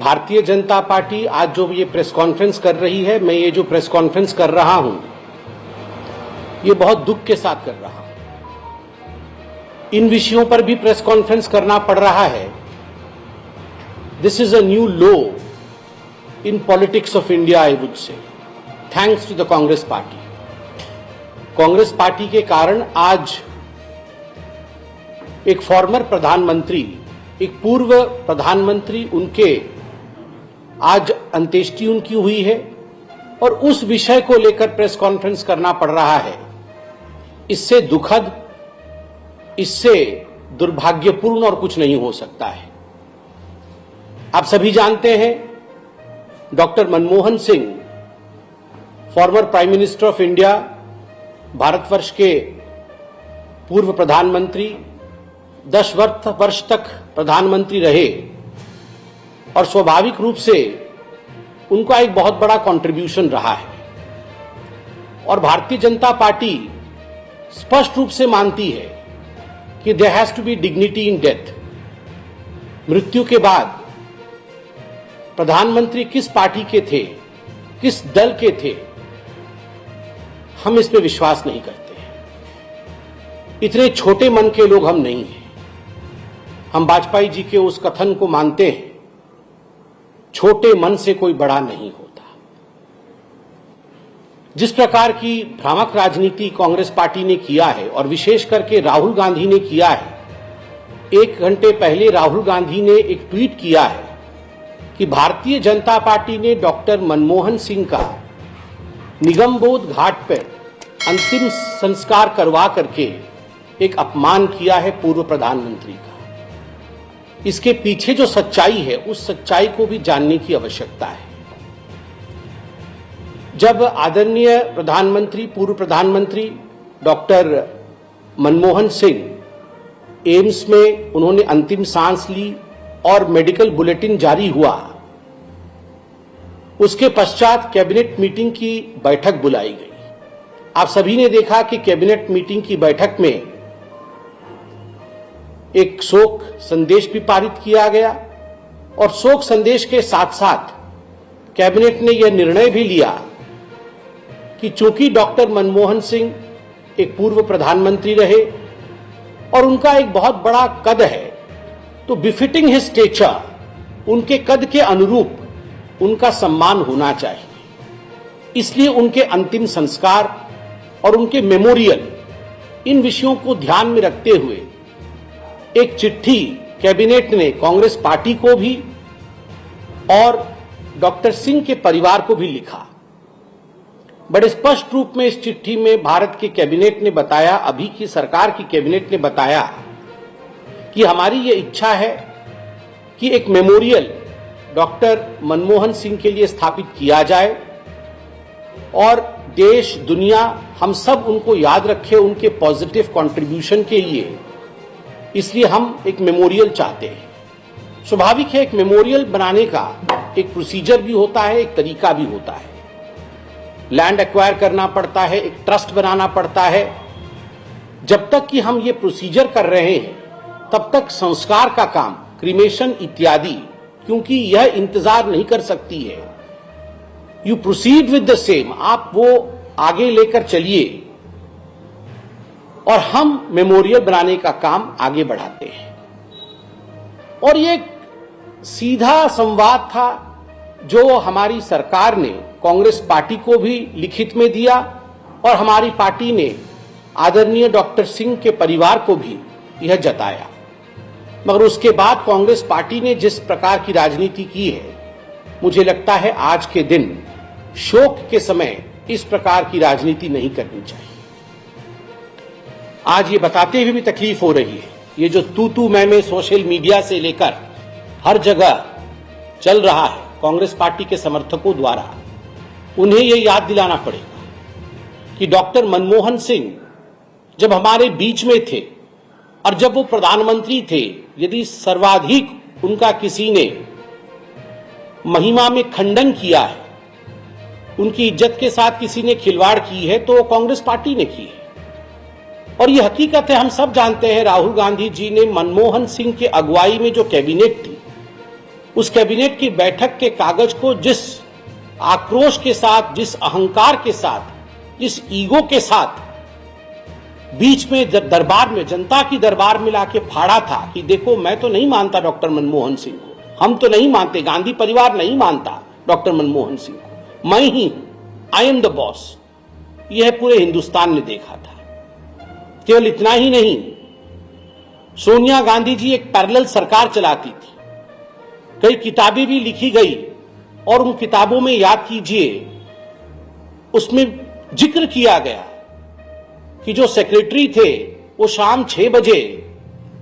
Bharatiya Janata party आज जो ये प्रेस कॉन्फ्रेंस कर रही है, मैं ये जो प्रेस कॉन्फ्रेंस कर रहा हूं, ये बहुत दुख के साथ कर रहा हूं। इन विषयों पर भी प्रेस कॉन्फ्रेंस करना पड़ रहा है। This is a new low in politics of India, I would say, thanks to the Congress party. Congress party के कारण आज एक फॉर्मर प्रधानमंत्री, एक पूर्व प्रधानमंत्री, उनके आज अंत्येष्टि उनकी हुई है और उस विषय को लेकर प्रेस कॉन्फ्रेंस करना पड़ रहा है। इससे दुखद, इससे दुर्भाग्यपूर्ण और कुछ नहीं हो सकता है। आप सभी जानते हैं, doctor Manmohan Singh, farmer prime minister of India, Bharatvarsh के पूर्व प्रधानमंत्री, 10 वर्ष तक प्रधानमंत्री रहे और स्वाभाविक रूप से उनका एक बहुत बड़ा कंट्रीब्यूशन रहा है। और भारतीय जनता पार्टी स्पष्ट रूप से मानती है कि there has to be dignity in death. मृत्यु के बाद प्रधानमंत्री किस पार्टी के थे, किस दल के थे, हम इस पे विश्वास नहीं करते हैं। इतने छोटे मन के लोग हम नहीं हैं। हम वाजपेयी जी के उस कथन को मानते हैं, छोटे मन से कोई बड़ा नहीं होता। जिस प्रकार की भ्रामक राजनीति कांग्रेस पार्टी ने किया है और विशेष करके राहुल गांधी ने किया है, 1 घंटे पहले राहुल गांधी ने एक ट्वीट किया है कि भारतीय जनता पार्टी ने डॉक्टर मनमोहन सिंह का निगमबोध घाट पर अंतिम संस्कार करवा करके एक अपमान किया है पूर्व प्रधानमंत्री का। इसके पीछे जो सच्चाई है, उस सच्चाई को भी जानने की आवश्यकता है। जब आदरणीय प्रधानमंत्री, पूर्व प्रधानमंत्री डॉक्टर मनमोहन सिंह एम्स में उन्होंने अंतिम सांस ली और मेडिकल बुलेटिन जारी हुआ, उसके पश्चात कैबिनेट मीटिंग की बैठक बुलाई गई। आप सभी ने देखा कि कैबिनेट मीटिंग की बैठक में एक शोक संदेश भी पारित किया गया और शोक संदेश के साथ साथ कैबिनेट ने यह निर्णय भी लिया कि चूंकि डॉक्टर मनमोहन सिंह एक पूर्व प्रधानमंत्री रहे और उनका एक बहुत बड़ा कद है, तो बिफिटिंग हिज स्टेचर, उनके कद के अनुरूप उनका सम्मान होना चाहिए। इसलिए उनके अंतिम संस्कार और उनके मेमोरियल, इन विषयों को ध्यान में रखते हुए एक चिट्ठी कैबिनेट ने कांग्रेस पार्टी को भी और डॉक्टर सिंह के परिवार को भी लिखा। बड़े स्पष्ट रूप में इस चिट्ठी में भारत के कैबिनेट ने बताया, अभी की सरकार की कैबिनेट ने बताया कि हमारी ये इच्छा है कि एक मेमोरियल डॉक्टर मनमोहन सिंह के लिए स्थापित किया जाए और देश, दुनिया, हम सब उनको याद रखें उनके पॉजिटिव कंट्रीब्यूशन के लिए। इसलिए हम एक मेमोरियल चाहते हैं। स्वाभाविक है, एक मेमोरियल बनाने का एक प्रोसीजर भी होता है, एक तरीका भी होता है। लैंड एक्वायर करना पड़ता है, एक ट्रस्ट बनाना पड़ता है। जब तक कि हम ये प्रोसीजर कर रहे हैं, तब तक संस्कार का काम, क्रीमेशन इत्यादि, क्योंकि यह इंतजार नहीं कर सकती है। You proceed with the same, आप वो आगे लेकर चलिए और हम मेमोरियल बनाने का काम आगे बढ़ाते हैं। और ये सीधा संवाद था जो हमारी सरकार ने कांग्रेस पार्टी को भी लिखित में दिया और हमारी पार्टी ने आदरणीय डॉक्टर सिंह के परिवार को भी यह जताया। मगर उसके बाद कांग्रेस पार्टी ने जिस प्रकार की राजनीति की है, मुझे लगता है आज के दिन शोक के समय इस प्रकार की राजनीति नहीं करनी चाहिए। आज ये बताते हुए भी तकलीफ हो रही है, ये जो तू मैं सोशल मीडिया से लेकर हर जगह चल रहा है कांग्रेस पार्टी के समर्थकों द्वारा, उन्हें ये याद दिलाना पड़ेगा कि डॉक्टर मनमोहन सिंह जब हमारे बीच में थे और जब वो प्रधानमंत्री थे, यदि सर्वाधिक उनका किसी ने महिमा में खंडन किया है, उनकी इज्जत के साथ किसी ने खिलवाड़ की है, तो कांग्रेस पार्टी ने की है। और ये हकीकत है, हम सब जानते हैं, राहुल गांधी जी ने मनमोहन सिंह के अगुवाई में जो कैबिनेट थी, उस कैबिनेट की बैठक के कागज को जिस आक्रोश के साथ, जिस अहंकार के साथ, जिस ईगो के साथ बीच में दरबार में, जनता की दरबार में लाके फाड़ा था कि देखो मैं तो नहीं मानता डॉक्टर मनमोहन सिंह को, हम तो नहीं मानते, गांधी परिवार नहीं मानता डॉक्टर मनमोहन सिंह को, मैं ही, आई एम द बॉस, यह पूरे हिंदुस्तान ने देखा था। केवल इतना ही नहीं, सोनिया गांधी जी एक पैरेलल सरकार चलाती थी, कई किताबें भी लिखी गई और उन किताबों में याद कीजिए उसमें जिक्र किया गया कि जो सेक्रेटरी थे वो शाम 6 बजे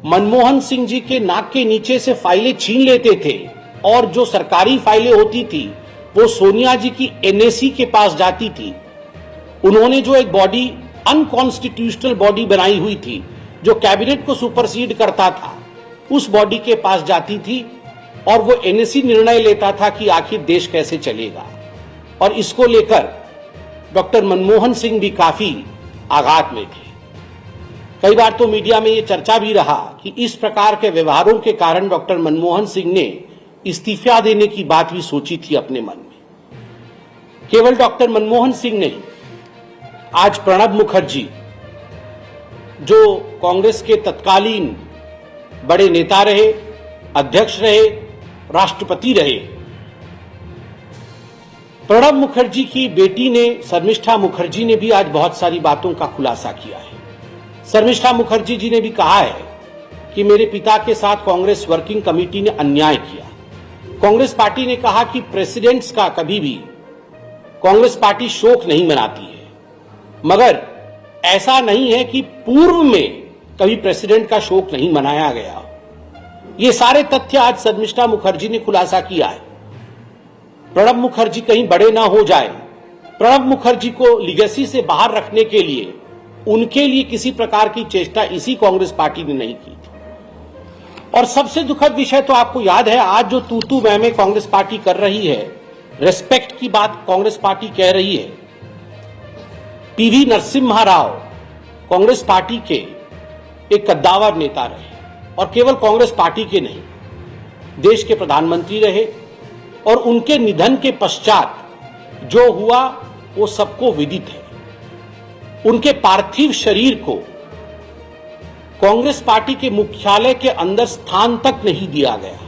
मनमोहन सिंह जी के नाक के नीचे से फाइलें छीन लेते थे और जो सरकारी फाइलें होती थी वो सोनिया जी की एनएसी के पास जाती थी। उन्होंने जो एक बॉडी, अनकॉन्स्टिट्यूशनल बॉडी बनाई हुई थी जो कैबिनेट को सुपरसीड करता था, उस बॉडी के पास जाती थी और वो एनएसी निर्णय लेता था कि आखिर देश कैसे चलेगा। और इसको लेकर डॉक्टर मनमोहन सिंह भी काफी आघात में थे। कई बार तो मीडिया में ये चर्चा भी रहा कि इस प्रकार के व्यवहारों के कारण डॉक्टर मनमोहन सिंह ने इस्तीफा देने की बात भी सोची थी अपने मन में। केवल डॉक्टर मनमोहन सिंह नहीं, आज प्रणब मुखर्जी जो कांग्रेस के तत्कालीन बड़े नेता रहे, अध्यक्ष रहे, राष्ट्रपति रहे, प्रणब मुखर्जी की बेटी ने, शर्मिष्ठा मुखर्जी ने भी आज बहुत सारी बातों का खुलासा किया है। शर्मिष्ठा मुखर्जी जी ने भी कहा है कि मेरे पिता के साथ कांग्रेस वर्किंग कमेटी ने अन्याय किया। कांग्रेस पार्टी ने कहा कि प्रेसिडेंट्स का कभी भी कांग्रेस पार्टी शोक नहीं मनाती है, मगर ऐसा नहीं है कि पूर्व में कभी प्रेसिडेंट का शोक नहीं मनाया गया। ये सारे तथ्य आज शर्मिष्ठा मुखर्जी ने खुलासा किया है। प्रणब मुखर्जी कहीं बड़े ना हो जाए, प्रणब मुखर्जी को लीगेसी से बाहर रखने के लिए, उनके लिए किसी प्रकार की चेष्टा इसी कांग्रेस पार्टी ने नहीं की थी। और सबसे दुखद विषय तो आपको याद है, आज जो तू मैं कांग्रेस पार्टी कर रही है, रेस्पेक्ट की बात कांग्रेस पार्टी कह रही है। पीवी नरसिम्हा राव कांग्रेस पार्टी के एक कद्दावर नेता रहे और केवल कांग्रेस पार्टी के नहीं, देश के प्रधानमंत्री रहे और उनके निधन के पश्चात जो हुआ वो सबको विदित है। उनके पार्थिव शरीर को कांग्रेस पार्टी के मुख्यालय के अंदर स्थान तक नहीं दिया गया।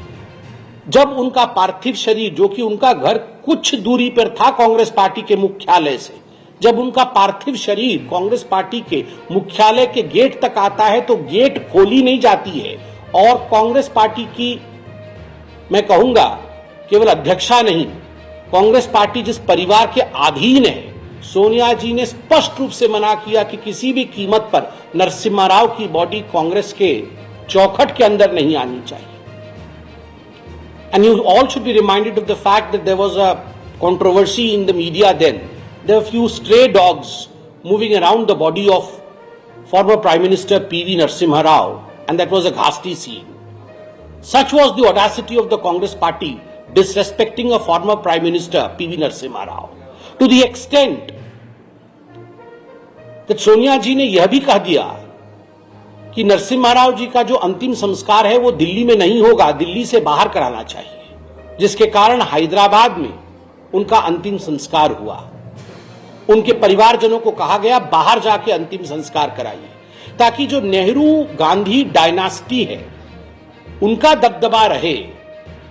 जब उनका पार्थिव शरीर, जो कि उनका घर कुछ दूरी पर था कांग्रेस पार्टी के मुख्यालय से, जब उनका पार्थिव शरीर कांग्रेस पार्टी के मुख्यालय के गेट तक आता है तो गेट खोली नहीं जाती है और कांग्रेस पार्टी की, मैं कहूंगा केवल अध्यक्षा नहीं, कांग्रेस पार्टी जिस परिवार के अधीन है, सोनिया जी ने स्पष्ट रूप से मना किया कि किसी भी कीमत पर नरसिम्हा राव की बॉडी कांग्रेस के चौखट के अंदर नहीं आनी चाहिए। And you all should be reminded of the fact that there was a controversy in the media then. There were few stray dogs moving around the body of former Prime Minister P.V. Narasimha Rao, and that was a ghastly scene. Such was the audacity of the Congress party disrespecting a former Prime Minister P.V. Narasimha Rao, to the extent that Sonia जी ने यह भी कह दिया कि नरसिम्हा राव जी का जो अंतिम संस्कार है वो दिल्ली में नहीं होगा, दिल्ली से बाहर कराना चाहिए, जिसके कारण हैदराबाद में उनका अंतिम संस्कार हुआ। उनके परिवारजनों को कहा गया बाहर जाके अंतिम संस्कार कराइए, ताकि जो नेहरू गांधी डायनास्टी है उनका दबदबा रहे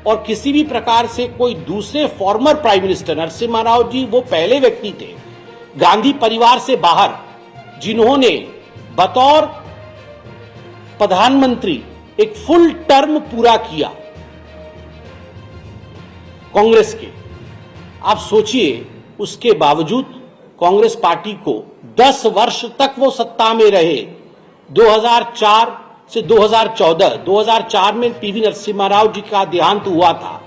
और किसी भी प्रकार से कोई दूसरे former prime minister, Narasimha Rao ji वो पहले व्यक्ति थे गांधी परिवार से बाहर जिन्होंने बतौर प्रधानमंत्री एक फुल टर्म पूरा किया कांग्रेस के। आप सोचिए, उसके बावजूद कांग्रेस पार्टी को 10 वर्ष तक वो सत्ता में रहे। 2004 से 2014, 2004 में पीवी नरसिम्हा राव जी का देहांत हुआ था।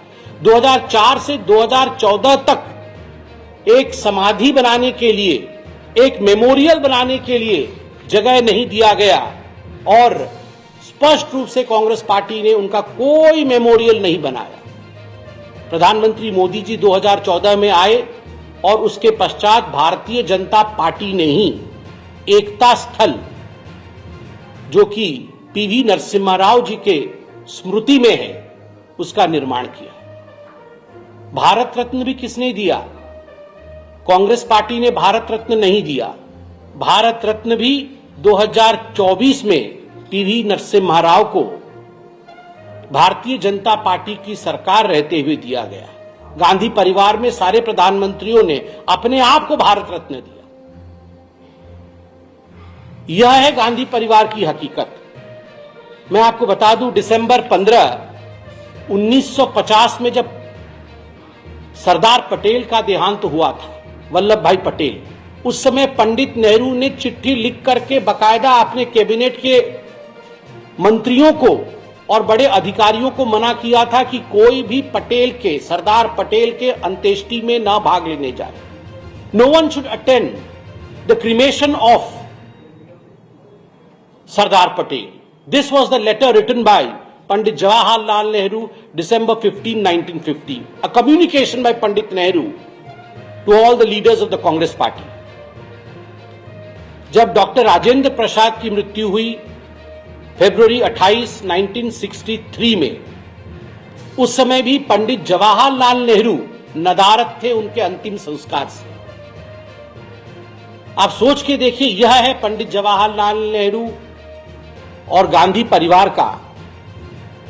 2004 से 2014 तक एक समाधि बनाने के लिए, एक मेमोरियल बनाने के लिए जगह नहीं दिया गया और स्पष्ट रूप से कांग्रेस पार्टी ने उनका कोई मेमोरियल नहीं बनाया। प्रधानमंत्री मोदी जी 2014 में आए और उसके पश्चात भारतीय जनता पार्टी ने ही एकता स्थल, जो कि पीवी नरसिम्हा राव जी के स्मृति में है, उसका निर्माण किया। भारत रत्न भी किसने दिया? कांग्रेस पार्टी ने भारत रत्न नहीं दिया। भारत रत्न भी 2024 में टीवी नरसिम्हा राव को भारतीय जनता पार्टी की सरकार रहते हुए दिया गया। गांधी परिवार में सारे प्रधानमंत्रियों ने अपने आप को भारत रत्न दिया। यह है गांधी परिवार की हकीकत। मैं आपको बता दूं, दिसंबर 15, 1950 में जब सरदार पटेल का देहांत हुआ था, वल्लभ भाई पटेल, उस समय पंडित नेहरू ने चिट्ठी लिख करके बकायदा अपने कैबिनेट के मंत्रियों को और बड़े अधिकारियों को मना किया था कि कोई भी पटेल के, सरदार पटेल के अंत्येष्टि में ना भाग लेने जाए। No one should attend the cremation of Sardar Patel. This was the letter written by Pandit Jawaharlal Nehru, December 15, 1950. A communication by Pandit Nehru to all the leaders of the Congress Party. जब doctor Rajendra Prasad की मृत्यु हुई फरवरी 28, 1963 में, उस समय भी पंडित जवाहरलाल नेहरू नदारद थे उनके अंतिम संस्कार से। आप सोच के देखिए, यह है पंडित जवाहरलाल नेहरू और गांधी परिवार का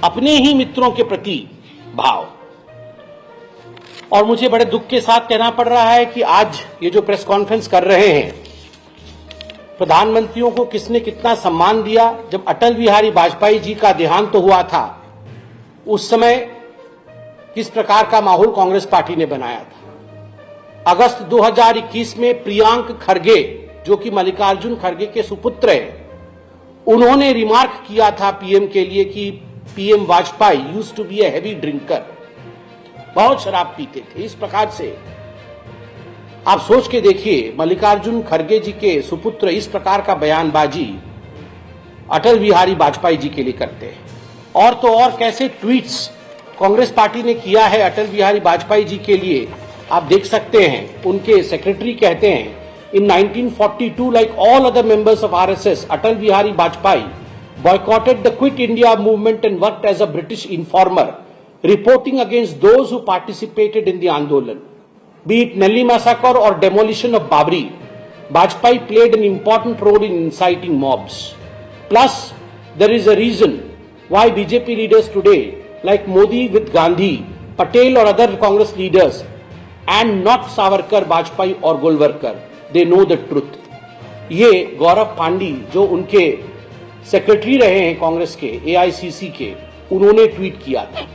अपने ही मित्रों के प्रति भाव। और मुझे बड़े दुख के साथ कहना पड़ रहा है कि आज ये जो प्रेस कॉन्फ्रेंस कर रहे हैं, प्रधानमंत्रियों को किसने कितना सम्मान दिया। जब अटल बिहारी वाजपेयी जी का देहांत तो हुआ था, उस समय किस प्रकार का माहौल कांग्रेस पार्टी ने बनाया था। अगस्त 2021 में प्रियांक खरगे, जो कि मल्लिकार्जुन खरगे के सुपुत्र हैं, उन्होंने रिमार्क किया था पीएम के लिए कि PM Vajpayee used to be a heavy drinker, बहुत शराब पीते थे। इस प्रकार से आप सोच के देखिए, मल्लिकार्जुन खरगे जी के सुपुत्र इस प्रकार का बयानबाजी अटल बिहारी वाजपेयी जी के लिए करते हैं। और तो और कैसे ट्वीट्स कांग्रेस पार्टी ने किया है अटल बिहारी वाजपेयी जी के लिए, आप देख सकते हैं। उनके सेक्रेटरी कहते हैं, in 1942, like all other members of RSS, Atal Bihari Vajpayee boycotted the Quit India movement and worked as a British informer, reporting against those who participated in the Andolan. Be it Nelli massacre or demolition of Babri, Vajpayee played an important role in inciting mobs. Plus, there is a reason why BJP leaders today, like Modi with Gandhi, Patel or other Congress leaders, and not Savarkar, Vajpayee or Golwalkar, they know the truth. ये गौरव पांडी, जो उनके secretary रहे हैं कांग्रेस के, AICC के, उन्होंने tweet किया था।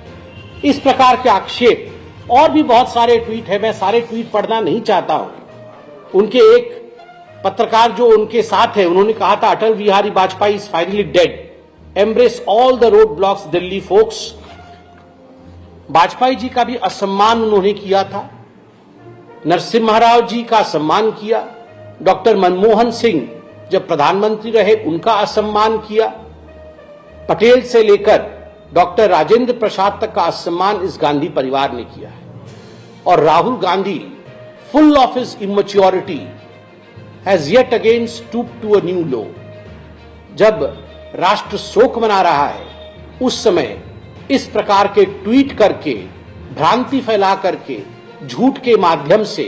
इस प्रकार के आक्षेप और भी बहुत सारे ट्वीट है, मैं सारे ट्वीट पढ़ना नहीं चाहता हूं। उनके एक पत्रकार जो उनके साथ है, उन्होंने कहा था, Atal Bihari Vajpayee is finally dead, embrace all the road blocks Delhi folks. Vajpayee ji का भी असम्मान उन्होंने किया था, नरसिम्हा राव जी का सम्मान किया, डॉक्टर मनमोहन सिंह जब प्रधानमंत्री रहे उनका असम्मान किया, पटेल से लेकर डॉक्टर राजेंद्र प्रसाद तक का असम्मान इस गांधी परिवार ने किया है। और Rahul Gandhi, full of his immaturity, has yet again stooped to a new low. जब राष्ट्र शोक मना रहा है, उस समय इस प्रकार के ट्वीट करके, भ्रांति फैला करके, झूठ के माध्यम से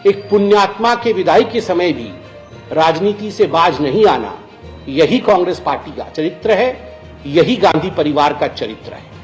एक पुण्यात्मा के विदाई के समय भी राजनीति से बाज नहीं आना, यही कांग्रेस पार्टी का चरित्र है, यही गांधी परिवार का चरित्र है।